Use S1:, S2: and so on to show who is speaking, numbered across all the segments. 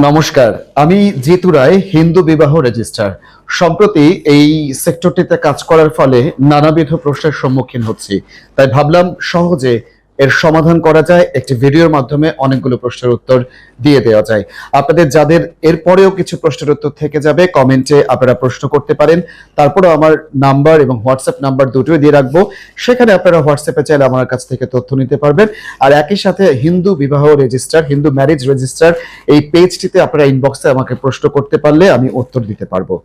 S1: নমস্কার, আমি জিতু রায়, হিন্দু বিবাহ রেজিস্ট্রার। সম্প্রতি এই সেক্টরটিতে কাজ করার ফলে নানাবিধ প্রশ্নের সম্মুখীন হচ্ছি, তাই ভাবলাম সহজে এর সমাধান করা যায়, একটি ভিডিওর মাধ্যমে অনেকগুলো প্রশ্নের উত্তর দিয়ে দেওয়া যায়। আপনাদের যাদের এরপরেও কিছু প্রশ্নের উত্তর থেকে যাবে, কমেন্টে আপনারা প্রশ্ন করতে পারেন। তারপরেও আমার নাম্বার এবং হোয়াটসঅ্যাপ নাম্বার দুটোই দিয়ে রাখবো, সেখানে আপনারা হোয়াটসঅ্যাপে চাইলে আমার কাছ থেকে তথ্য নিতে পারবেন। আর একই সাথে হিন্দু বিবাহ রেজিস্ট্রার, হিন্দু ম্যারেজ রেজিস্ট্রার এই পেজটিতে আপনারা ইনবক্সে আমাকে প্রশ্ন করতে পারলে আমি উত্তর দিতে পারবো।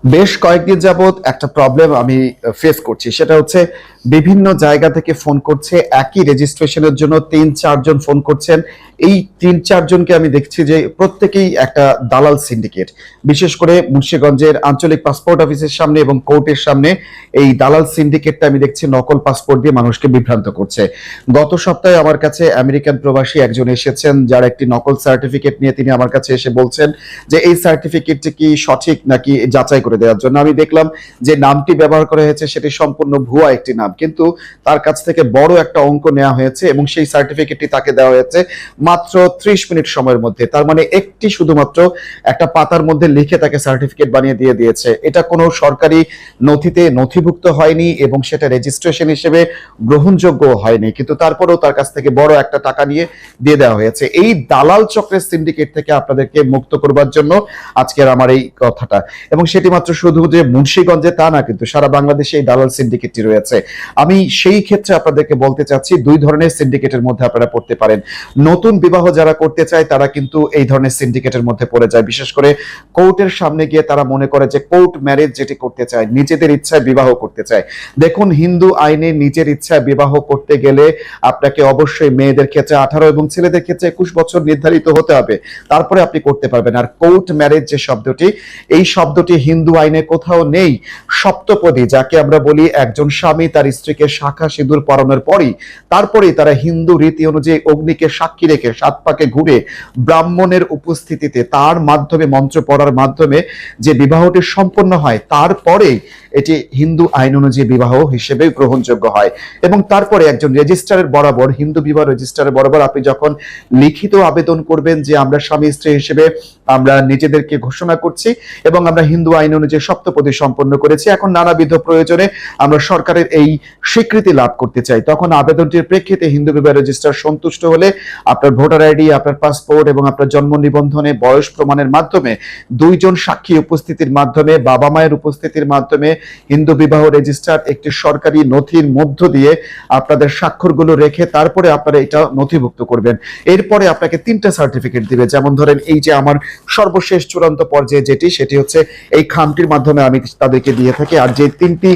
S1: বেশ কয়েকদিন যাবত একটা প্রবলেম আমি ফেস করছি, সেটা হচ্ছে বিভিন্ন জায়গা থেকে ফোন করছে, একই রেজিস্ট্রেশনের জন্য ৩-৪ জন ফোন করছেন। এই ৩-৪ জনকে আমি দেখছি যে প্রত্যেকেই একটা দালাল সিন্ডিকেট। বিশেষ করে মুন্সিগঞ্জের আঞ্চলিক পাসপোর্ট অফিসের সামনে এবং কোর্টের সামনে এই দালাল সিন্ডিকেটটা আমি দেখছি নকল পাসপোর্ট দিয়ে মানুষকে বিভ্রান্ত করছে। গত সপ্তাহে আমার কাছে আমেরিকান প্রবাসী একজন এসেছেন, যার একটি নকল সার্টিফিকেট নিয়ে তিনি আমার কাছে এসে বলছেন যে এই সার্টিফিকেটটি কি সঠিক নাকি যাচাই করে দেওয়ার জন্য। আমি দেখলাম যে নামটি ব্যবহার করা হয়েছে সেটি সম্পূর্ণ ভুয়া একটি নাম, কিন্তু তার কাছ থেকে বড় একটা অঙ্ক নেওয়া হয়েছে এবং সেই সার্টিফিকেটটি তাকে দেওয়া হয়েছে মাত্র 30 মিনিট সময়ের মধ্যে। তার মানে একটি শুধুমাত্র একটা পাতার মধ্যে লিখে তাকে সার্টিফিকেট বানিয়ে দিয়ে দিয়েছে। এটা কোনো সরকারি নথিতে নথিভুক্ত হয়নি এবং সেটা রেজিস্ট্রেশন হিসেবে গ্রহণযোগ্য হয়নি, কিন্তু তারপরেও তার কাছ থেকে বড় একটা টাকা নিয়ে দিয়ে দেওয়া হয়েছে। এই দালাল চক্রের সিন্ডিকেট থেকে আপনাদেরকে মুক্ত করবার জন্য আজকের আমার এই কথাটা। এবং সেটি মাত্র শুধু যে মুন্সিগঞ্জে তা না, কিন্তু সারা বাংলাদেশে এই দালাল সিন্ডিকেটটি রয়েছে। আমি সেই ক্ষেত্রে আপনাদেরকে বলতে চাচ্ছি, দুই ধরনের সিন্ডিকেটের মধ্যে আপনারা পড়তে পারেন। নতুন বিবাহ যারা করতে চায় তারা কিন্তু এই ধরনের সিন্ডিকেটের মধ্যে পড়ে যায়। বিশেষ করে কোর্টের সামনে গিয়ে তারা মনে করে যে কোর্ট ম্যারেজ যেটি করতে চায়, নিজেদের ইচ্ছায় বিবাহ করতে চায়। দেখুন, হিন্দু আইনে নিজের ইচ্ছায় বিবাহ করতে গেলে আপনাকে অবশ্যই মেয়েদের ক্ষেত্রে 18 এবং ছেলেদের ক্ষেত্রে 21 বছর নির্ধারিত হতে হবে, তারপরে আপনি করতে পারবেন। আর কোর্ট ম্যারেজ যে শব্দটি, এই শব্দটি হিন্দু আইনে কোথাও নেই। সপ্তপদী, যাকে আমরা বলি একজন স্বামী তার স্ত্রীকে শাখা সিঁদুর পরানোর পরই তারপরেই তারা হিন্দু রীতি অনুযায়ী অগ্নিকে সাক্ষী রেখে 7 পাকে ঘুরে ব্রাহ্মণের উপস্থিতিতে তার মাধ্যমে মন্ত্র পড়ার মাধ্যমে যে বিবাহটি সম্পন্ন হয়, তারপরে এটি হিন্দু আইন অনুযায়ী বিবাহ হিসেবে গ্রহণযোগ্য হয়। এবং তারপরে একজন রেজিস্ট্রারের বরাবর, হিন্দু বিবাহ রেজিস্ট্রারের বরাবর আপনি যখন লিখিত আবেদন করবেন যে আমরা স্বামী স্ত্রী হিসেবে আমরা নিজেদেরকে ঘোষণা করছি এবং আমরা হিন্দু আইন অনুযায়ী সপ্তপদী সম্পন্ন করেছি, এখন নানাবিধ প্রয়োজনে আমরা সরকারের এই স্বীকৃতি লাভ করতে চাই, তখন আবেদনটির প্রেক্ষিতে হিন্দু বিবাহ রেজিস্ট্রার সন্তুষ্ট হলে আপনার ভোটার আইডি, আপনার পাসপোর্ট এবং আপনার জন্ম নিবন্ধনে বয়স প্রমাণের মাধ্যমে 2 জন সাক্ষী উপস্থিতির মাধ্যমে, বাবা মায়ের উপস্থিতির মাধ্যমে হিন্দু বিবাহ রেজিস্ট্রার একটি সরকারি নথির মধ্য দিয়ে আপনাদের স্বাক্ষরগুলো রেখে তারপরে আপনারা এটা নথিভুক্ত করবেন। এরপরে আপনাকে 3টা সার্টিফিকেট দিবে। যেমন ধরেন, এই যে আমার সর্বশেষ চূড়ান্ত পর্যায়ে যেটি, সেটি হচ্ছে এই খামটির মাধ্যমে আমি তাদেরকে দিয়ে থাকি। আর যে 3টি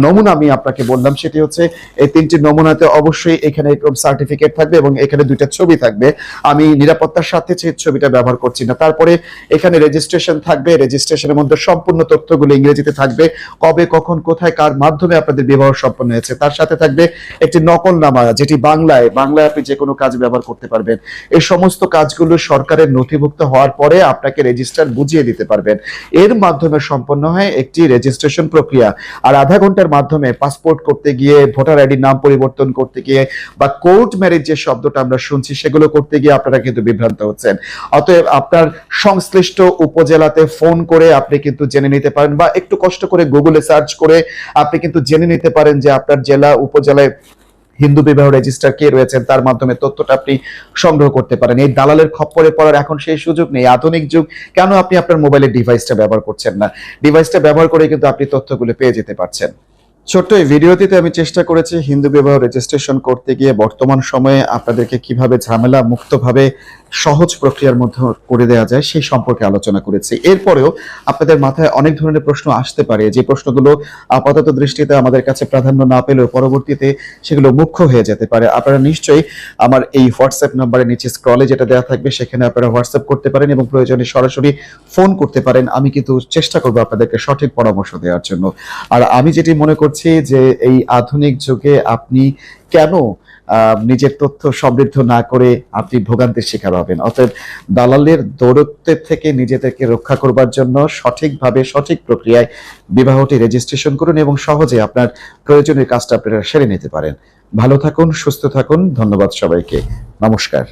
S1: নমুনা আমি আপনাকে বললাম, সেটি হচ্ছে এই 3টি নমুনাতে অবশ্যই এখানে এরকম সার্টিফিকেট থাকবে এবং এখানে 2টা ছবি থাকবে। আমি নিরাপত্তার সাথে সেই ছবিটা ব্যবহার করছি না। তারপরে এখানে রেজিস্ট্রেশন থাকবে, রেজিস্ট্রেশনের মধ্যে সম্পূর্ণ তথ্যগুলো ইংরেজিতে থাকবে, কবে কখন কোথায় কার মাধ্যমে আপনাদের বিবাহ সম্পন্ন হয়েছে। তার সাথে থাকবে একটি নকলনামা, যেটি বাংলায় আপনি যে কোনো কাজ ব্যবহার করতে পারবেন। এই সমস্ত কাজগুলো সরকারের নথিভুক্ত হওয়ার পরে আপনাকে রেজিস্ট্রার বুঝিয়ে দিতে পারবেন। এর মাধ্যমে সম্পন্ন হয় একটি রেজিস্ট্রেশন প্রক্রিয়া। আর আধা ঘন্টার মাধ্যমে পাসপোর্ট করতে গিয়ে, ভোটার আইডির নাম পরিবর্তন করতে গিয়ে বা কোর্ট ম্যারেজ যে শব্দটা আমরা শুনছি সেগুলো করতে গিয়ে আপনারা কিন্তু বিভ্রান্ত হচ্ছেন। অতএব আপনার সংশ্লিষ্ট উপজেলাতে ফোন করে আপনি কিন্তু জেনে নিতে পারেন, বা একটু কষ্ট করে গুগলে সার্চ করে আপনি কিন্তু জেনে নিতে পারেন যে আপনার জেলা উপজেলায় হিন্দু বিবাহ রেজিস্ট্রার কে রয়েছেন, তার মাধ্যমে তথ্যটা আপনি সংগ্রহ করতে পারেন। এই দালালের খপ্পরে পড়ার এখন সেই সুযোগ নেই। আধুনিক যুগ, কেন আপনি আপনার মোবাইলের ডিভাইসটা ব্যবহার করছেন না? ডিভাইসটা ব্যবহার করে কিন্তু আপনি তথ্যগুলো পেয়ে যেতে পারছেন। ছোট্ট এই ভিডিওটিতে আমি চেষ্টা করেছি হিন্দু বিবাহ রেজিস্ট্রেশন করতে গিয়ে বর্তমান সময়ে আপনাদেরকে কিভাবে ঝামেলা মুক্তভাবে সহজ প্রক্রিয়ার মধ্যে করে দেওয়া যায় সেই সম্পর্কে আলোচনা করেছি। এরপরেও আপনাদের মাথায় অনেক ধরনের প্রশ্ন আসতে পারে, যে প্রশ্নগুলো আপাতত দৃষ্টিতে আমাদের কাছে প্রাধান্য না পেলেও পরবর্তীতে সেগুলো মুখ্য হয়ে যেতে পারে। আপনারা নিশ্চয়ই আমার এই হোয়াটসঅ্যাপ নাম্বারের নিচে স্ক্রলে যেটা দেওয়া থাকবে সেখানে আপনারা হোয়াটসঅ্যাপ করতে পারেন এবং প্রয়োজনে সরাসরি ফোন করতে পারেন। আমি কিন্তু চেষ্টা করবো আপনাদেরকে সঠিক পরামর্শ দেওয়ার জন্য। আর আমি যেটি মনে করছি যে এই আধুনিক যুগে আপনি কেন নিজের তথ্য সমৃদ্ধ না করে আপনি ভোগান্তির শিকার হবেন। অতএব দালালের দৌরত্বের থেকে নিজেদেরকে রক্ষা করবার জন্য সঠিকভাবে, সঠিক প্রক্রিয়ায় বিবাহটি রেজিস্ট্রেশন করুন এবং সহজে আপনার প্রয়োজনীয় কাজটা আপনারা সেরে নিতে পারেন। ভালো থাকুন, সুস্থ থাকুন। ধন্যবাদ সবাইকে। নমস্কার।